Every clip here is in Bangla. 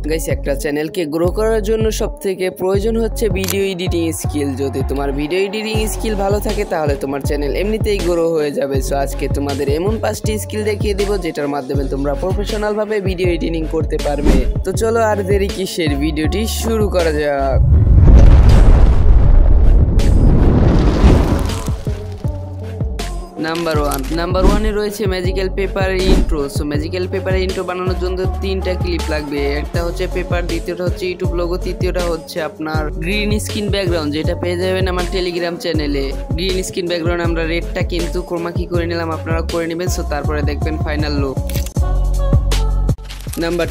গাইস, একটা চ্যানেলকে গ্রো করার জন্য সবথেকে প্রয়োজন হচ্ছে ভিডিও এডিটিং স্কিল। যদি তোমার ভিডিও এডিটিং স্কিল ভালো থাকে তাহলে তোমার চ্যানেল এমনিতেই গ্রো হয়ে যাবে। সো আজকে তোমাদের এমন 5টি স্কিল দেখিয়ে দেব যেটার মাধ্যমে তোমরা প্রফেশনাল ভাবে ভিডিও এডিটিং করতে পারবে। তো চলো আর দেরি কিসের, ভিডিওটি শুরু করা যাক। নাম্বার ওয়ানে রয়েছে magical paper intro. So magical paper intro বানানোর জন্য 3টা ক্লিপ লাগবে। একটা হচ্ছে পেপার, দ্বিতীয়টা হচ্ছে ইউটিউব লোগো, তৃতীয়টা হচ্ছে আপনার গ্রিন স্ক্রিন ব্যাকগ্রাউন্ড, যেটা পেয়ে যাবেন আমার টেলিগ্রাম চ্যানেলে। গ্রিন স্ক্রিন ব্যাকগ্রাউন্ড আমরা রেডটা কিন্তু ক্রোমা কি করে নিলাম, আপনারা করে নেবেন। সো তারপরে দেখবেন ফাইনাল লুক। নাম্বার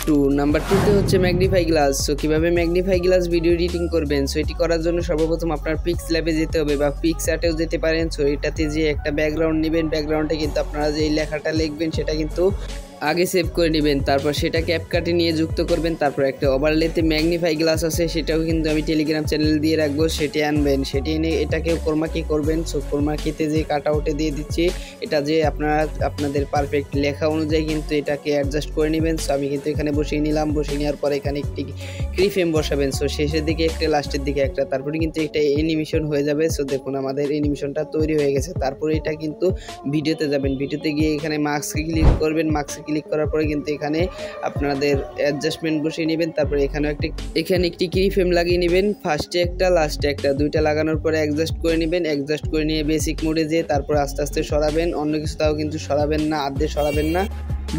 টুতে হচ্ছে ম্যাগনিফাই গ্লাস। সো কীভাবে ম্যাগনিফাই গ্লাস ভিডিও এডিটিং করবেন, সো এটি করার জন্য সর্বপ্রথম আপনার পিক্স ল্যাবে যেতে হবে বা পিক্সআর্টেও যেতে পারেন। সো এটাতে যে একটা ব্যাকগ্রাউন্ড নেবেন, ব্যাকগ্রাউন্ডে কিন্তু আপনারা যে লেখাটা লিখবেন সেটা কিন্তু আগে সেভ করে নেবেন, তারপর সেটা ক্যাপকাটে নিয়ে যুক্ত করবেন। তারপর একটা ওভারলেতে ম্যাগনিফাই গ্লাস আছে, সেটাও কিন্তু আমি টেলিগ্রাম চ্যানেল দিয়ে রাখবো, সেটি আনবেন। সেটি এনে এটাকে ক্রোমাকি করবেন। সো ক্রোমাকিতে যে কাট আউটে দিয়ে দিচ্ছি, এটা যে আপনারা আপনাদের পারফেক্ট লেখা অনুযায়ী কিন্তু এটাকে অ্যাডজাস্ট করে নেবেন। সো আমি কিন্তু এখানে বসিয়ে নিলাম, বসিয়ে নেওয়ার পরে এখানে একটি কিফ্রেম বসাবেন। সো শেষের দিকে একটা, লাস্টের দিকে একটা, তারপরে কিন্তু এটা অ্যানিমেশন হয়ে যাবে। সো দেখুন আমাদের অ্যানিমেশনটা তৈরি হয়ে গেছে। তারপরে এটা কিন্তু ভিডিওতে যাবেন, ভিডিওতে গিয়ে এখানে মাস্কে ক্লিক করবেন। মাস্কে ক্লিক করার পরে কিন্তু এখানে আপনাদের অ্যাডজাস্টমেন্ট বসিয়ে নেবেন। তারপরে এখানে একটি কিফ্রেম লাগিয়ে নেবেন, ফার্স্টে একটা লাস্টে একটা, দুইটা লাগানোর পরে অ্যাডজাস্ট করে নেবেন। অ্যাডজাস্ট করে নিয়ে বেসিক মোডে যেয়ে তারপর আস্তে আস্তে সরাবেন। অন্য কিছু তাও কিন্তু সরাবেন না, আধে সরাবেন না,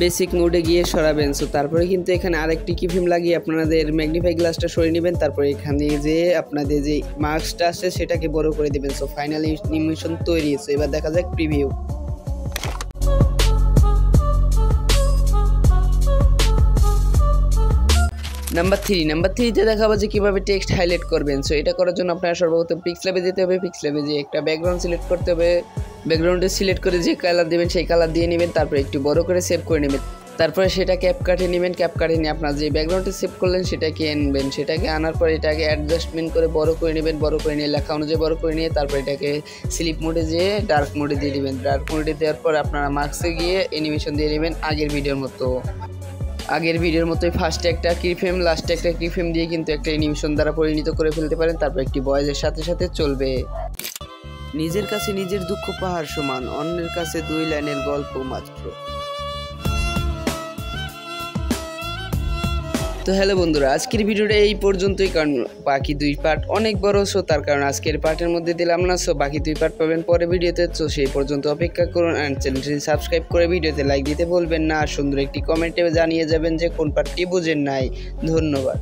বেসিক মোডে গিয়ে সরাবেন। সো তারপরে কিন্তু এখানে আরেকটি কিফ্রেম লাগিয়ে আপনাদের ম্যাগনিফাই গ্লাসটা সরিয়ে নেবেন। তারপরে এখানে যে আপনাদের যে মার্কসটা আছে সেটাকে বড় করে দেবেন। সো ফাইনাল অ্যানিমেশন তৈরি। সো এবার দেখা যাক প্রিভিউ। নাম্বার থ্রিতে দেখাবো যে কীভাবে টেক্সট হাইলাইট করবেন। সো এটা করার জন্য আপনারা সর্বপ্রথম পিক্স ল্যাবে যেতে হবে। পিক্স ল্যাবে যে একটা ব্যাকগ্রাউন্ড সিলেক্ট করতে হবে, ব্যাকগ্রাউন্ডে সিলেক্ট করে যে কালার দেবেন সেই কালার দিয়ে নেবেন। তারপরে একটু বড় করে সেভ করে নেবেন। তারপরে সেটা ক্যাপকাটে নেবেন, ক্যাপকাটে নিয়ে আপনার যে ব্যাকগ্রাউন্ডে সেভ করলেন সেটাকে আনবেন। সেটাকে আনার পর এটাকে অ্যাডজাস্টমেন্ট করে বড় করে নেবেন, বড় করে নিয়ে লেখা অনুযায়ী বড় করে নিয়ে তারপর এটাকে স্লিপ মোডে যেয়ে ডার্ক মোডে দিয়ে দেবেন। ডার্ক মোডে দেওয়ার পর আপনারা মার্কসে গিয়ে অ্যানিমেশন দিয়ে নেবেন আগের ভিডিওর মতোই ফার্স্টে একটা কিফ্রেম, লাস্টে একটা কিফ্রেম দিয়ে কিন্তু একটা অ্যানিমেশন দ্বারা পরিণত করে ফেলতে পারেন। তারপর একটি ভয়েসের সাথে সাথে চলবে। নিজের কাছে নিজের দুঃখ পাহাড় সমান, অন্যের কাছে 2 লাইনের গল্প মাত্র। তো হ্যালো বন্ধুরা, আজকের ভিডিওটা এই পর্যন্তই, কারণ বাকি 2 পার্ট অনেক বড়। সো তার কারণ আজকের পার্টের মধ্যে দিলাম না। সো বাকি 2 পার্ট পাবেন পরে ভিডিওতে। তো সেই পর্যন্ত অপেক্ষা করুন অ্যান্ড চ্যানেলটি সাবস্ক্রাইব করে ভিডিওতে লাইক দিতে ভুলবেন না। আর সুন্দর একটি কমেন্টে জানিয়ে যাবেন যে কোন পার্টটি বুঝেন নাই। ধন্যবাদ।